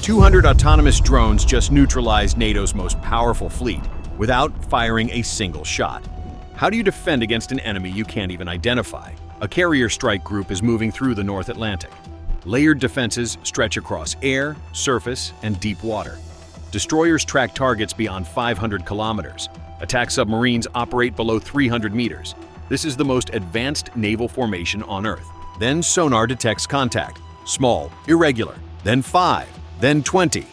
200 autonomous drones just neutralized NATO's most powerful fleet without firing a single shot. How do you defend against an enemy you can't even identify? A carrier strike group is moving through the North Atlantic. Layered defenses stretch across air, surface, and deep water. Destroyers track targets beyond 500 kilometers. Attack submarines operate below 300 meters. This is the most advanced naval formation on Earth. Then sonar detects contact. Small, irregular, then 5, then 20.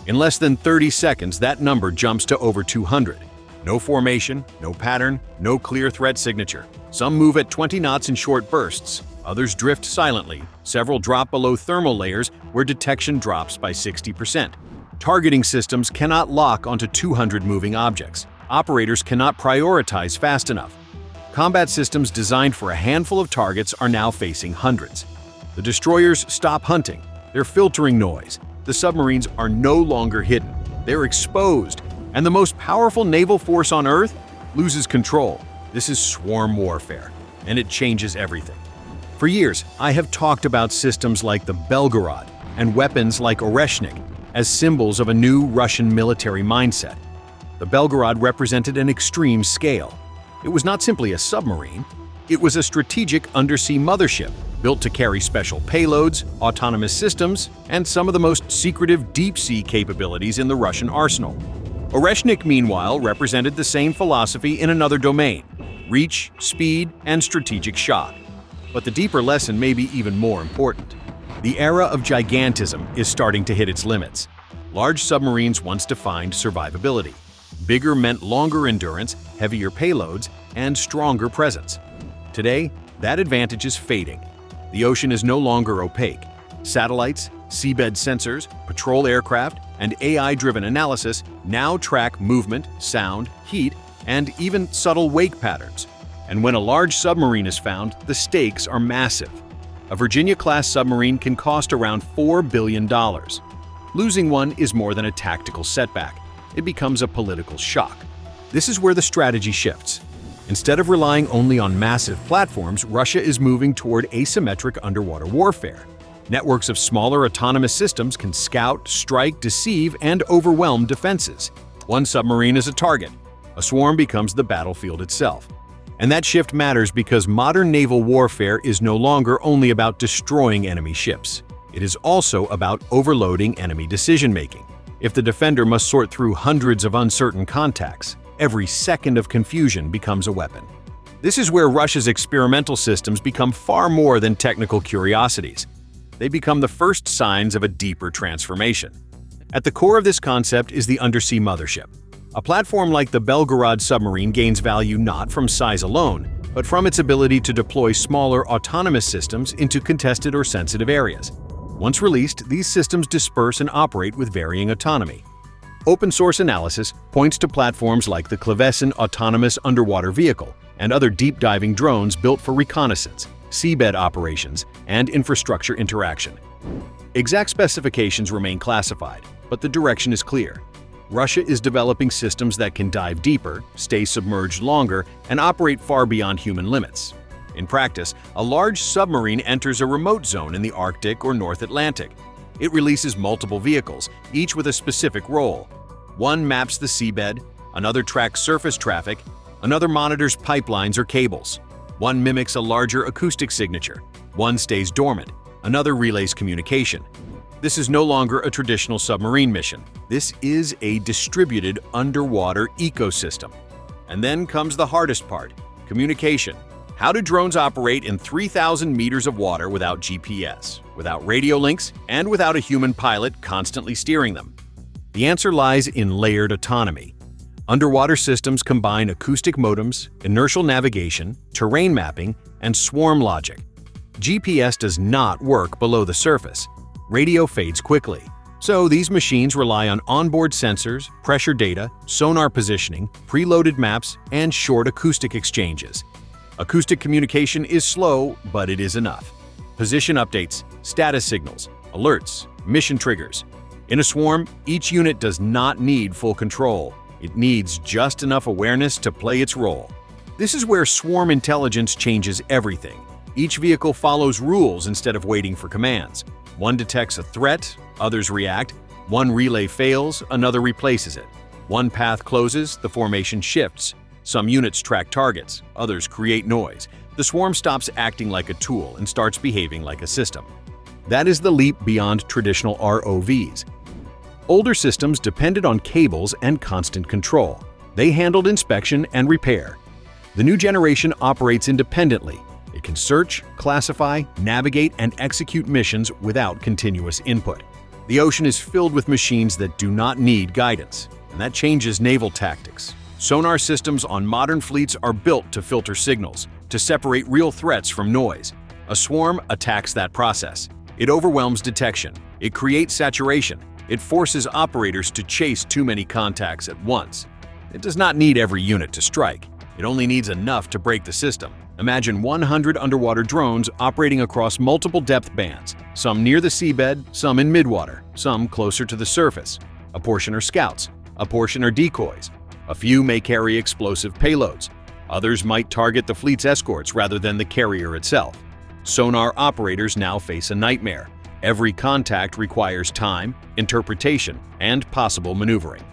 In less than 30 seconds, that number jumps to over 200. No formation, no pattern, no clear threat signature. Some move at 20 knots in short bursts. Others drift silently. Several drop below thermal layers where detection drops by 60%. Targeting systems cannot lock onto 200 moving objects. Operators cannot prioritize fast enough. Combat systems designed for a handful of targets are now facing hundreds. The destroyers stop hunting. They're filtering noise. The submarines are no longer hidden. They're exposed. And the most powerful naval force on Earth loses control. This is swarm warfare, and it changes everything. For years, I have talked about systems like the Belgorod and weapons like Oreshnik as symbols of a new Russian military mindset. The Belgorod represented an extreme scale. It was not simply a submarine. It was a strategic undersea mothership built to carry special payloads, autonomous systems, and some of the most secretive deep-sea capabilities in the Russian arsenal. Oreshnik, meanwhile, represented the same philosophy in another domain: reach, speed, and strategic shock. But the deeper lesson may be even more important. The era of gigantism is starting to hit its limits. Large submarines once defined survivability. Bigger meant longer endurance, heavier payloads, and stronger presence. Today, that advantage is fading. The ocean is no longer opaque. Satellites, seabed sensors, patrol aircraft, and AI-driven analysis now track movement, sound, heat, and even subtle wake patterns. And when a large submarine is found, the stakes are massive. A Virginia-class submarine can cost around $4 billion. Losing one is more than a tactical setback. It becomes a political shock. This is where the strategy shifts. Instead of relying only on massive platforms, Russia is moving toward asymmetric underwater warfare. Networks of smaller autonomous systems can scout, strike, deceive, and overwhelm defenses. One submarine is a target. A swarm becomes the battlefield itself. And that shift matters because modern naval warfare is no longer only about destroying enemy ships. It is also about overloading enemy decision-making. If the defender must sort through hundreds of uncertain contacts, every second of confusion becomes a weapon. This is where Russia's experimental systems become far more than technical curiosities. They become the first signs of a deeper transformation. At the core of this concept is the undersea mothership. A platform like the Belgorod submarine gains value not from size alone, but from its ability to deploy smaller autonomous systems into contested or sensitive areas. Once released, these systems disperse and operate with varying autonomy. Open-source analysis points to platforms like the Cleveson autonomous underwater vehicle and other deep-diving drones built for reconnaissance, seabed operations, and infrastructure interaction. Exact specifications remain classified, but the direction is clear. Russia is developing systems that can dive deeper, stay submerged longer, and operate far beyond human limits. In practice, a large submarine enters a remote zone in the Arctic or North Atlantic. It releases multiple vehicles, each with a specific role. One maps the seabed, another tracks surface traffic, another monitors pipelines or cables. One mimics a larger acoustic signature, one stays dormant, another relays communication. This is no longer a traditional submarine mission. This is a distributed underwater ecosystem. And then comes the hardest part: communication. How do drones operate in 3,000 meters of water without GPS, without radio links, and without a human pilot constantly steering them? The answer lies in layered autonomy. Underwater systems combine acoustic modems, inertial navigation, terrain mapping, and swarm logic. GPS does not work below the surface. Radio fades quickly. So these machines rely on onboard sensors, pressure data, sonar positioning, preloaded maps, and short acoustic exchanges. Acoustic communication is slow, but it is enough. Position updates, status signals, alerts, mission triggers. In a swarm, each unit does not need full control. It needs just enough awareness to play its role. This is where swarm intelligence changes everything. Each vehicle follows rules instead of waiting for commands. One detects a threat, others react, One relay fails, another replaces it. One path closes, the formation shifts. Some units track targets, others create noise. The swarm stops acting like a tool and starts behaving like a system. That is the leap beyond traditional ROVs. Older systems depended on cables and constant control. They handled inspection and repair. The new generation operates independently. It can search, classify, navigate, and execute missions without continuous input. The ocean is filled with machines that do not need guidance, and that changes naval tactics. Sonar systems on modern fleets are built to filter signals, to separate real threats from noise. A swarm attacks that process. It overwhelms detection. It creates saturation. It forces operators to chase too many contacts at once. It does not need every unit to strike. It only needs enough to break the system. Imagine 100 underwater drones operating across multiple depth bands, some near the seabed, some in midwater, some closer to the surface. A portion are scouts, a portion are decoys. A few may carry explosive payloads. Others might target the fleet's escorts rather than the carrier itself. Sonar operators now face a nightmare. Every contact requires time, interpretation, and possible maneuvering.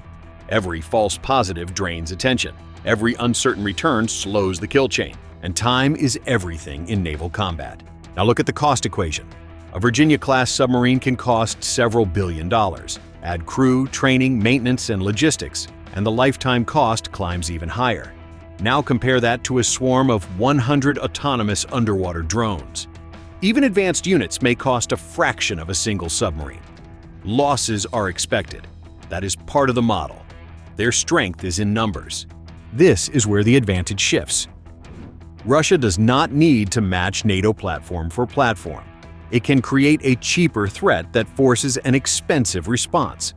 Every false positive drains attention. Every uncertain return slows the kill chain. And time is everything in naval combat. Now look at the cost equation. A Virginia-class submarine can cost several $billions. Add crew, training, maintenance, and logistics, and the lifetime cost climbs even higher. Now compare that to a swarm of 100 autonomous underwater drones. Even advanced units may cost a fraction of a single submarine. Losses are expected. That is part of the model. Their strength is in numbers. This is where the advantage shifts. Russia does not need to match NATO platform for platform. It can create a cheaper threat that forces an expensive response.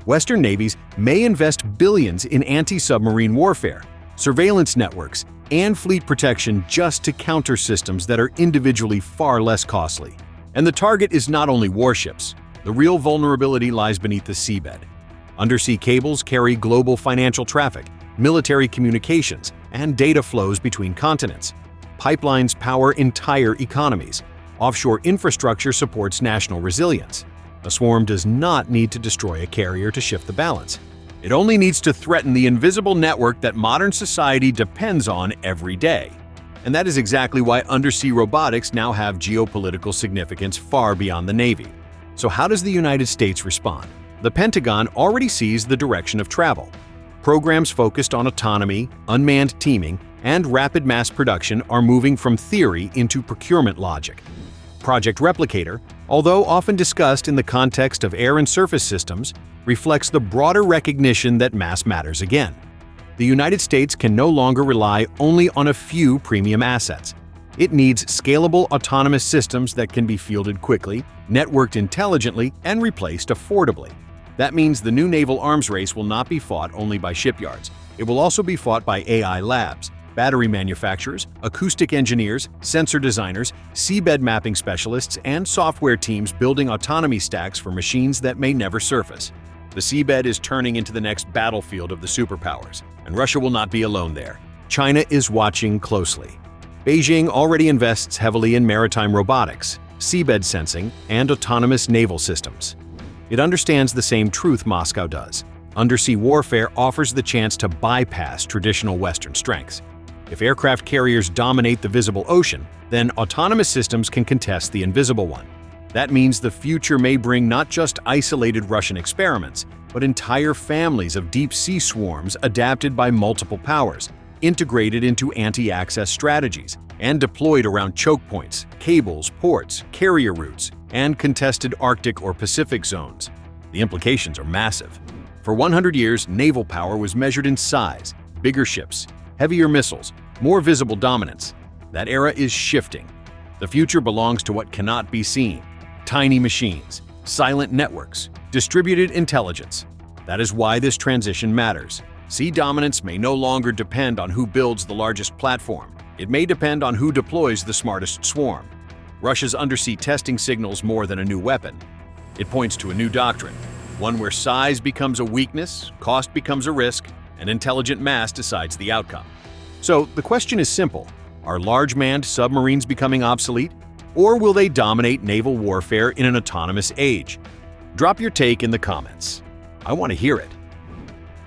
Western navies may invest billions in anti-submarine warfare, surveillance networks, and fleet protection just to counter systems that are individually far less costly. And the target is not only warships. The real vulnerability lies beneath the seabed. Undersea cables carry global financial traffic, military communications, and data flows between continents. Pipelines power entire economies. Offshore infrastructure supports national resilience. A swarm does not need to destroy a carrier to shift the balance. It only needs to threaten the invisible network that modern society depends on every day. And that is exactly why undersea robotics now have geopolitical significance far beyond the Navy. So how does the United States respond? The Pentagon already sees the direction of travel. Programs focused on autonomy, unmanned teaming, and rapid mass production are moving from theory into procurement logic. Project Replicator, although often discussed in the context of air and surface systems, reflects the broader recognition that mass matters again. The United States can no longer rely only on a few premium assets. It needs scalable autonomous systems that can be fielded quickly, networked intelligently, and replaced affordably. That means the new naval arms race will not be fought only by shipyards. It will also be fought by AI labs, battery manufacturers, acoustic engineers, sensor designers, seabed mapping specialists, and software teams building autonomy stacks for machines that may never surface. The seabed is turning into the next battlefield of the superpowers, and Russia will not be alone there. China is watching closely. Beijing already invests heavily in maritime robotics, seabed sensing, and autonomous naval systems. It understands the same truth Moscow does. Undersea warfare offers the chance to bypass traditional Western strengths. If aircraft carriers dominate the visible ocean, then autonomous systems can contest the invisible one. That means the future may bring not just isolated Russian experiments, but entire families of deep-sea swarms adapted by multiple powers, integrated into anti-access strategies, and deployed around choke points, cables, ports, carrier routes, and contested Arctic or Pacific zones. The implications are massive. For 100 years, naval power was measured in size, bigger ships, heavier missiles, more visible dominance. That era is shifting. The future belongs to what cannot be seen. Tiny machines, silent networks, distributed intelligence. That is why this transition matters. Sea dominance may no longer depend on who builds the largest platform. It may depend on who deploys the smartest swarm. Russia's undersea testing signals more than a new weapon. It points to a new doctrine, one where size becomes a weakness, cost becomes a risk, and intelligent mass decides the outcome. So the question is simple: are large manned submarines becoming obsolete? Or will they dominate naval warfare in an autonomous age? Drop your take in the comments. I want to hear it.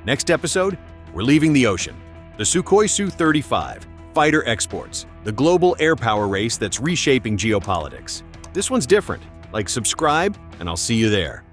Next episode, we're leaving the ocean. The Sukhoi Su-35, fighter exports, the global air power race that's reshaping geopolitics. This one's different. Like, subscribe, and I'll see you there.